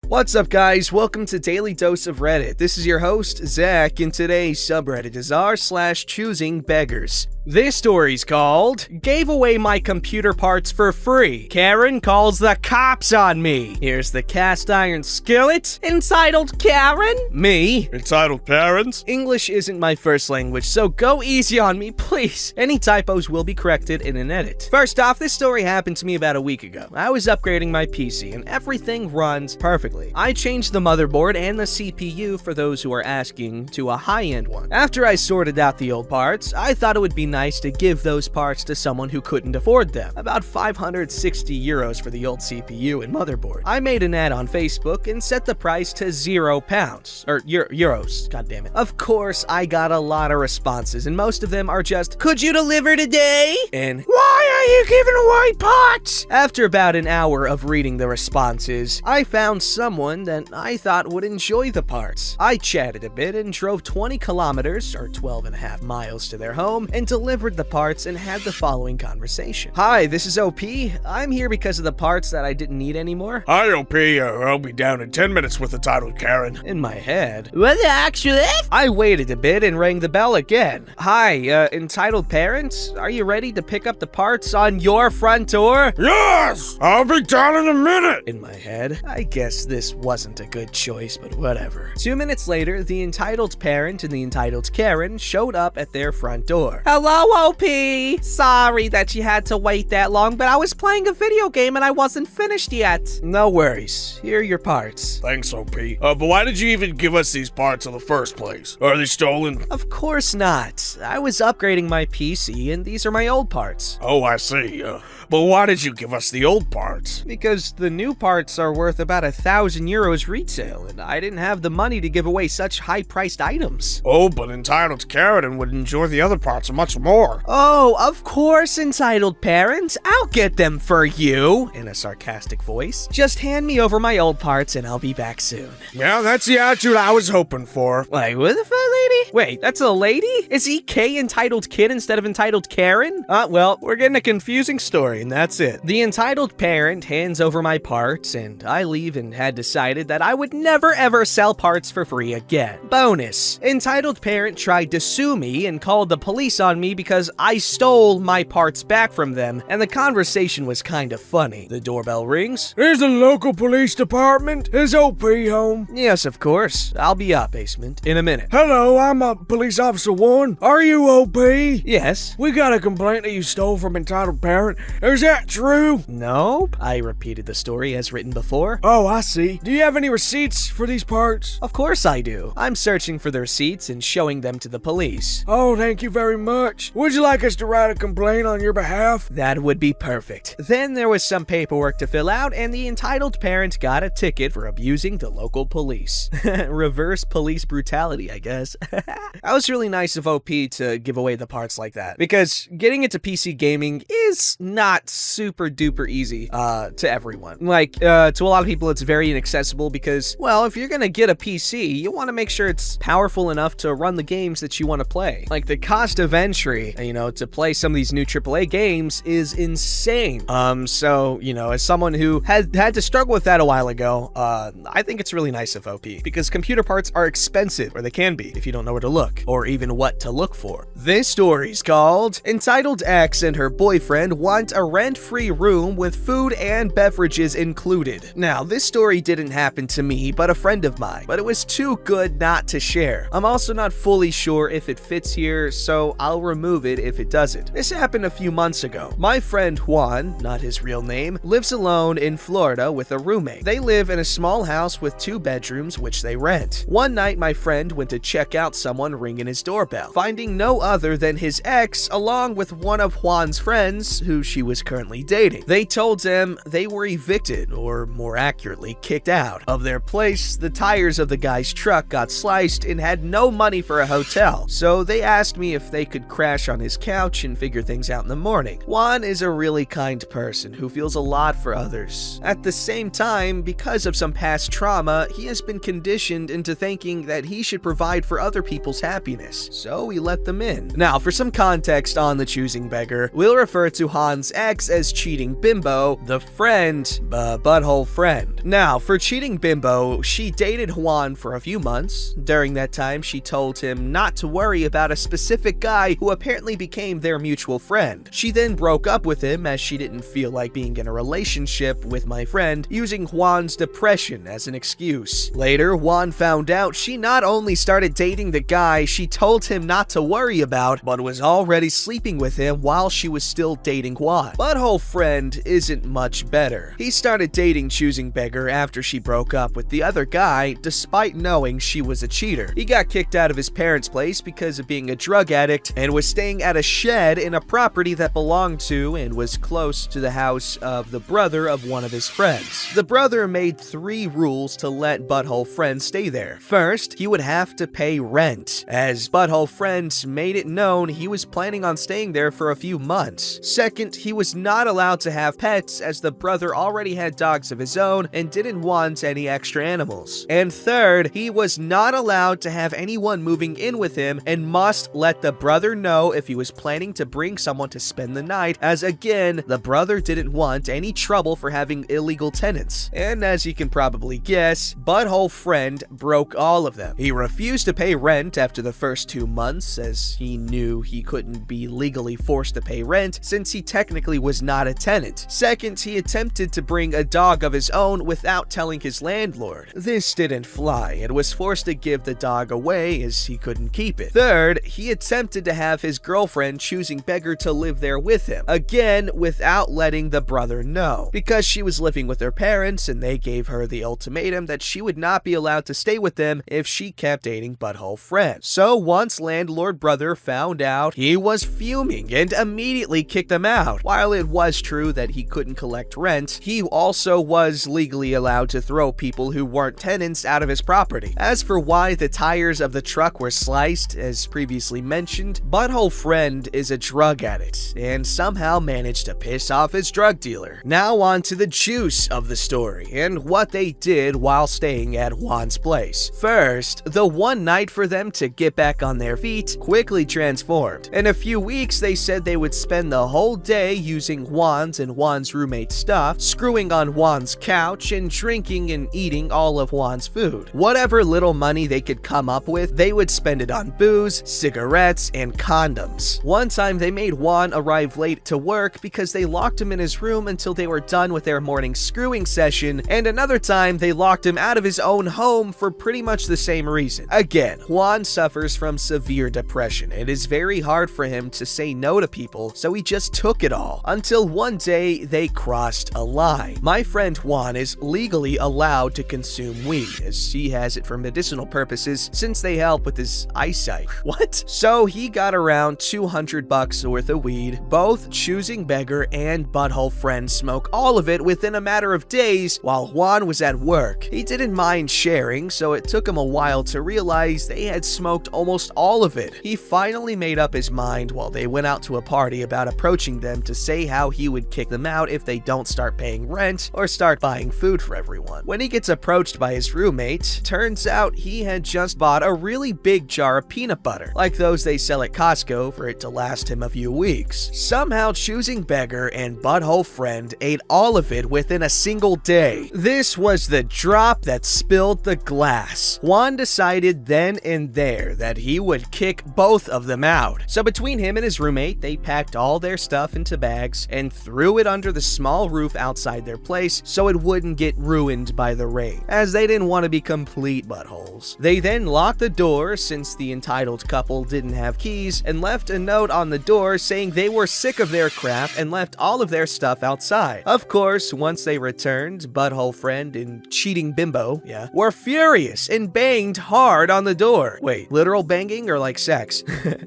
What's up, guys? Welcome to Daily Dose of Reddit. This is your host, Zach, and today's subreddit is r/ChoosingBeggars. This story's called, Gave Away My Computer Parts for Free. Karen Calls the Cops on Me. Here's the cast iron skillet, entitled Karen. Me, entitled Parents. English isn't my first language, so go easy on me, please. Any typos will be corrected in an edit. First off, this story happened to me about a week ago. I was upgrading my PC, and everything runs perfectly. I changed the motherboard and the CPU, for those who are asking, to a high-end one. After I sorted out the old parts, I thought it would be nice to give those parts to someone who couldn't afford them. About 560 euros for the old CPU and motherboard. I made an ad on Facebook and set the price to £0. Or euros, goddammit. Of course, I got a lot of responses, and most of them are just, "Could you deliver today?" And, "Why are you giving away parts?" After about an hour of reading the responses, I found someone that I thought would enjoy the parts. I chatted a bit and drove 20 kilometers, or 12.5 miles to their home, and delivered the parts and had the following conversation. "Hi, this is OP. I'm here because of the parts that I didn't need anymore." "Hi, OP. I'll be down in 10 minutes with the title, Karen." In my head, "What actually?" I waited a bit and rang the bell again. "Hi, entitled parents? Are you ready to pick up the parts on your front door?" "Yes! I'll be down in a minute." In my head, I guess this wasn't a good choice, but whatever. 2 minutes later, the entitled parent and the entitled Karen showed up at their front door. "Hello, OP. Sorry that you had to wait that long, but I was playing a video game and I wasn't finished yet." "No worries. Here are your parts." Thanks, OP. But why did you even give us these parts in the first place? Are they stolen? Of course not. I was upgrading my PC and these are my old parts. Oh, I see. But why did you give us the old parts? Because the new parts are worth about 1,000 euros retail, and I didn't have the money to give away such high-priced items. Oh, but entitled Karen would enjoy the other parts much more. "Oh, of course, entitled parents. I'll get them for you," in a sarcastic voice. "Just hand me over my old parts and I'll be back soon." Yeah, that's the attitude I was hoping for. Like, what the fuck, lady? Wait, that's a lady? Is he K entitled kid instead of entitled Karen? Well, we're getting a confusing story, and that's it. The entitled parent hands over my parts, and I leave and had decided that I would never ever sell parts for free again. Bonus. Entitled parent tried to sue me and called the police on me because I stole my parts back from them, and the conversation was kind of funny. The doorbell rings. "Here's the local police department. Is OP home?" "Yes, of course. I'll be up, basement, in a minute." "Hello, I'm Police Officer 1. Are you OP? "Yes." We got a complaint that you stole from entitled parent. Is that true?" "Nope." I repeated the story as written before. "Oh, I see. Do you have any receipts for these parts?" "Of course I do. I'm searching for the receipts and showing them to the police." "Oh, thank you very much. Would you like us to write a complaint on your behalf?" "That would be perfect." Then there was some paperwork to fill out, and the entitled parent got a ticket for abusing the local police. Reverse police brutality, I guess. That was really nice of OP to give away the parts like that, because getting into PC gaming is not super duper easy to everyone. Like, to a lot of people, it's very inaccessible because, well, if you're gonna get a PC, you want to make sure it's powerful enough to run the games that you want to play. Like, the cost of entry, to play some of these new AAA games is insane. So, as someone who had to struggle with that a while ago, I think it's really nice of OP, because computer parts are expensive, or they can be, if you don't know where to look, or even what to look for. This story's called, Entitled X and her boyfriend want a rent-free room with food and beverages included. Now, this story didn't happen to me, but a friend of mine, but it was too good not to share. I'm also not fully sure if it fits here, so I'll remove it if it doesn't. This happened a few months ago. My friend Juan, not his real name, lives alone in Florida with a roommate. They live in a small house with 2 bedrooms, which they rent. One night, my friend went to check out someone ringing his doorbell, finding no other than his ex along with one of Juan's friends who she was currently dating. They told him they were evicted, or more accurately, kicked out of their place. The tires of the guy's truck got sliced and had no money for a hotel, so they asked me if they could crash crash on his couch and figure things out in the morning. Juan is a really kind person who feels a lot for others. At the same time, because of some past trauma, he has been conditioned into thinking that he should provide for other people's happiness, so he let them in. Now, for some context on the choosing beggar, we'll refer to Juan's ex as Cheating Bimbo, the friend, butthole friend. Now, for Cheating Bimbo, she dated Juan for a few months. During that time, she told him not to worry about a specific guy who apparently became their mutual friend. She then broke up with him as she didn't feel like being in a relationship with my friend, using Juan's depression as an excuse. Later, Juan found out she not only started dating the guy she told him not to worry about, but was already sleeping with him while she was still dating Juan. Butthole friend isn't much better. He started dating Choosing Beggar after she broke up with the other guy, despite knowing she was a cheater. He got kicked out of his parents' place because of being a drug addict and was staying at a shed in a property that belonged to and was close to the house of the brother of one of his friends. The brother made 3 rules to let Butthole Friend stay there. First, he would have to pay rent, as Butthole Friend made it known he was planning on staying there for a few months. Second, he was not allowed to have pets, as the brother already had dogs of his own and didn't want any extra animals. And third, he was not allowed to have anyone moving in with him and must let the brother know if he was planning to bring someone to spend the night, as again, the brother didn't want any trouble for having illegal tenants. And as you can probably guess, Butthole Friend broke all of them. He refused to pay rent after the first 2 months, as he knew he couldn't be legally forced to pay rent since he technically was not a tenant. Second, he attempted to bring a dog of his own without telling his landlord. This didn't fly and was forced to give the dog away as he couldn't keep it. Third, he attempted to have his girlfriend Choosing Beggar to live there with him, again without letting the brother know, because she was living with her parents and they gave her the ultimatum that she would not be allowed to stay with them if she kept dating Butthole Friend. So once landlord brother found out, he was fuming and immediately kicked them out. While it was true that he couldn't collect rent, he also was legally allowed to throw people who weren't tenants out of his property. As for why the tires of the truck were sliced, as previously mentioned, Butthole Friend is a drug addict and somehow managed to piss off his drug dealer. Now on to the juice of the story and what they did while staying at Juan's place. First, the one night for them to get back on their feet quickly transformed. In a few weeks, they said they would spend the whole day using Juan's and Juan's roommate's stuff, screwing on Juan's couch, and drinking and eating all of Juan's food. Whatever little money they could come up with, they would spend it on booze, cigarettes, and condoms. One time, they made Juan arrive late to work because they locked him in his room until they were done with their morning screwing session, and another time, they locked him out of his own home for pretty much the same reason. Again, Juan suffers from severe depression. It is very hard for him to say no to people, so he just took it all. Until one day, they crossed a line. My friend Juan is legally allowed to consume weed, as he has it for medicinal purposes since they help with his eyesight. What? So he got around $200 worth of weed. Both Choosing Beggar and Butthole Friend smoke all of it within a matter of days while Juan was at work. He didn't mind sharing, so it took him a while to realize they had smoked almost all of it. He finally made up his mind while they went out to a party about approaching them to say how he would kick them out if they don't start paying rent or start buying food for everyone. When he gets approached by his roommate, turns out he had just bought a really big jar of peanut butter, like those they sell at Costco, for it to last him a few weeks. Somehow Choosing Beggar and Butthole Friend ate all of it within a single day. This was the drop that spilled the glass. Juan decided then and there that he would kick both of them out. So between him and his roommate, they packed all their stuff into bags and threw it under the small roof outside their place so it wouldn't get ruined by the rain, as they didn't want to be complete buttholes. They then locked the door since the entitled couple didn't have keys, and left a note on the door saying they were sick of their crap and left all of their stuff outside. Of course, once they returned, Butthole Friend and Cheating Bimbo, were furious and banged hard on the door. Wait, literal banging or like sex?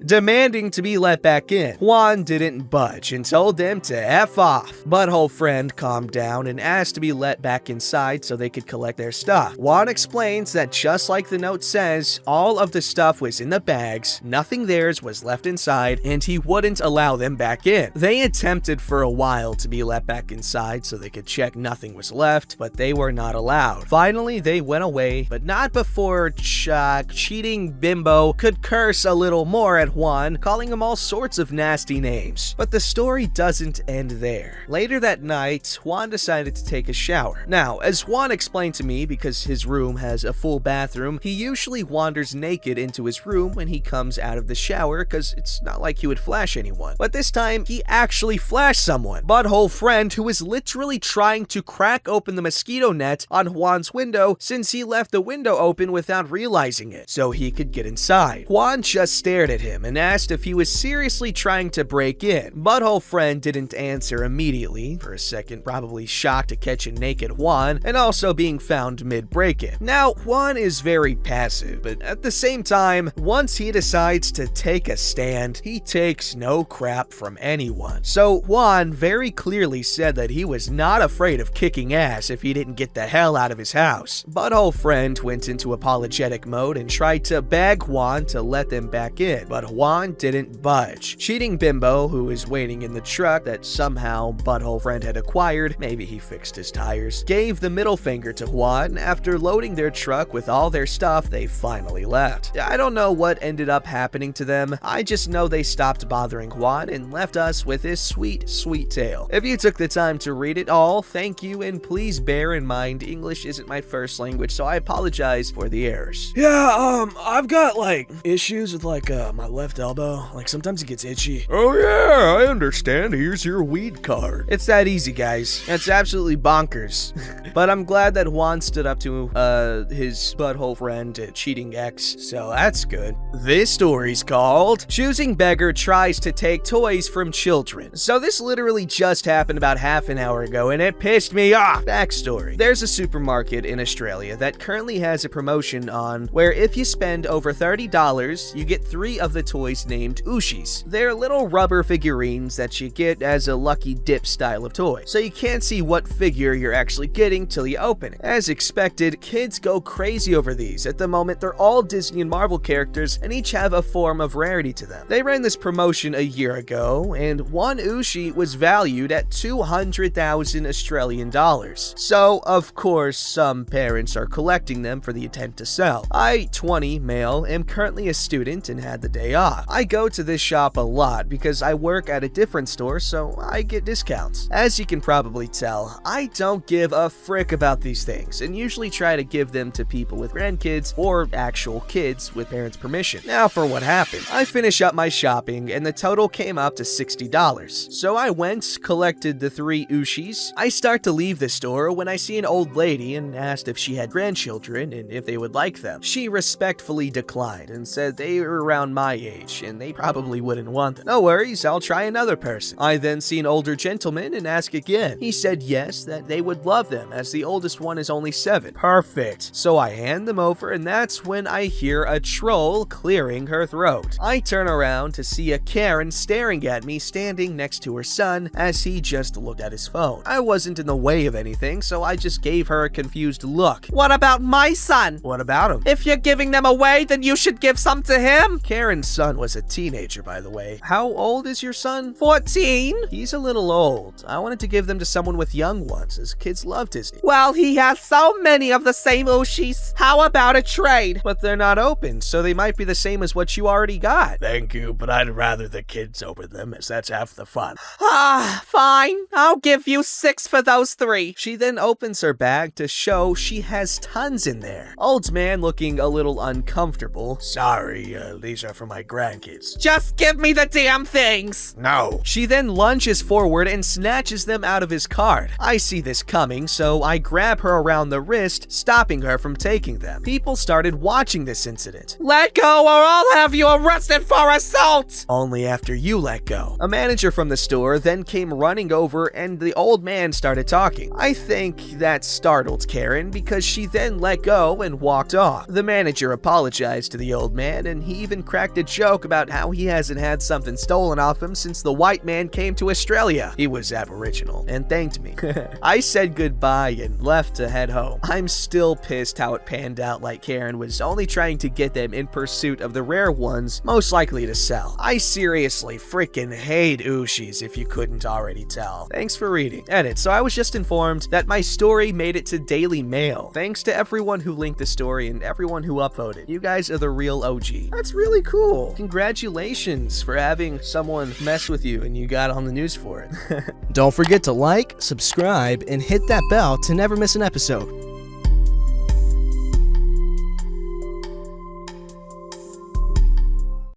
Demanding to be let back in. Juan didn't budge and told them to F off. Butthole Friend calmed down and asked to be let back inside so they could collect their stuff. Juan explains that just like the note says, all of the stuff was in the bags, nothing theirs was left inside, and he wouldn't allow them back in. They attempted for a while to be let back inside so they could check nothing was left, but they were not allowed. Finally, they went away, but not before cheating bimbo could curse a little more at Juan, calling him all sorts of nasty names. But the story doesn't end there. Later that night, Juan decided to take a shower. Now, as Juan explained to me, because his room has a full bathroom, he usually wanders naked into his room when he comes out of the shower because it's not like he would flash anyone. But this time, he actually flashed someone. Butthole friend who was literally trying to crack open the mosquito net on Juan's window since he left the window open without realizing it, so he could get inside. Juan just stared at him and asked if he was seriously trying to break in. Butthole friend didn't answer immediately, for a second probably shocked to catch a naked Juan and also being found mid-break-in. Now, Juan is very passive, but at the same time, once he decides to take a stand, he takes no crap from anyone. So Juan very clearly said that he was not afraid of kicking ass if he didn't get the hell out of his house. Butthole friend went into apologetic mode and tried to beg Juan to let them back in, but Juan didn't budge. Cheating bimbo, who was waiting in the truck that somehow Butthole friend had acquired, maybe he fixed his tires, gave the middle finger to Juan. After loading their truck with all their stuff, they finally left. I don't know what ended up happening to them. I just know they stopped bothering Juan and left us with his sweet, sweet tale. If you took the time to read it all, thank you, and please bear in mind English isn't my first language, so I apologize for the errors. Yeah, I've got, issues with, my left elbow. Sometimes it gets itchy. Oh yeah, I understand. Here's your weed card. It's that easy, guys. It's absolutely bonkers. But I'm glad that Juan stood up to his butthole friend, cheating ex, so that's good. This story's called Choosing Beggar Tries to Take Toys from Children. So this literally just happened about half an hour ago, and it pissed me off. Backstory. There's a supermarket in Australia that currently has a promotion on where if you spend over $30, you get 3 of the toys named Ushis. They're little rubber figurines that you get as a lucky dip style of toy, so you can't see what figure you're actually getting till you open it. As expected, kids go crazy over these. At the moment, they're all Disney and Marvel characters and each have a form of rarity to them. They ran this promotion a year ago, and one Ushi was valued at 200,000 Australian dollars. So, of course, some parents are collecting them for the intent to sell. I, 20, male, am currently a student and had the day off. I go to this shop a lot because I work at a different store, so I get discounts. As you can probably tell, I don't give a frick about these things and usually try to give them to people with grandkids or actual kids with parents' permission. Now for what happened. I finish up my shopping and the total came up to $60. So I went, collected the 3 Ushis. I start to leave the store when I see an old lady and asked if she had grandchildren and if they would like them. She respectfully declined and said they were around my age and they probably wouldn't want them. No worries, I'll try another person. I then see an older gentleman and ask again. He said yes, that they would love them as the oldest one is only 7. Perfect. So I hand them over and that's when I hear a troll clearing her throat. I turn around to see a Karen staring at me standing next to her son as he just looked at his phone. I wasn't in the way of anything, so I just gave her a confused look. What about my son? What about him? If you're giving them away, then you should give some to him. Karen's son was a teenager, by the way. How old is your son? 14. He's a little old. I wanted to give them to someone with young ones, as kids love Disney. Well, he has so many of the same Ushis. How about a trade? But they're not open, so they might be the same as what you already got. Thank you, but I'd rather the kids open them, as that's half the fun. Fine. I'll give you 6 for those 3. She then opens her bag to show she has tons in there. Old man looking a little uncomfortable. Sorry, these are for my grandkids. Just give me the damn things. No. She then lunges forward and snatches them out of his cart. I see this coming, so I grab her around the wrist, stopping her from taking them. People started watching this incident. Let go or I'll have you arrested for assault. Only after you let go. A manager from the store then came running over and the old man started talking. I think that startled Karen because she then let go and walked off. The manager apologized to the old man and he even cracked a joke about how he hasn't had something stolen off him since the white man came to Australia. He was Aboriginal and thanked me. I said goodbye and left to head home. I'm still pissed how it panned out, like Karen was only trying to get them in pursuit of the rare ones, most likely to sell. I seriously freaking hate Ushis, if you couldn't already tell. Thanks for reading. Edit. So I was just informed that my story made it to Daily Mail. Thanks to everyone who linked the story and everyone who upvoted. You guys are the real OG. That's really cool. Congratulations for having someone mess with you and you got on the news for it. Don't forget to like, subscribe, and hit that bell to never miss an episode.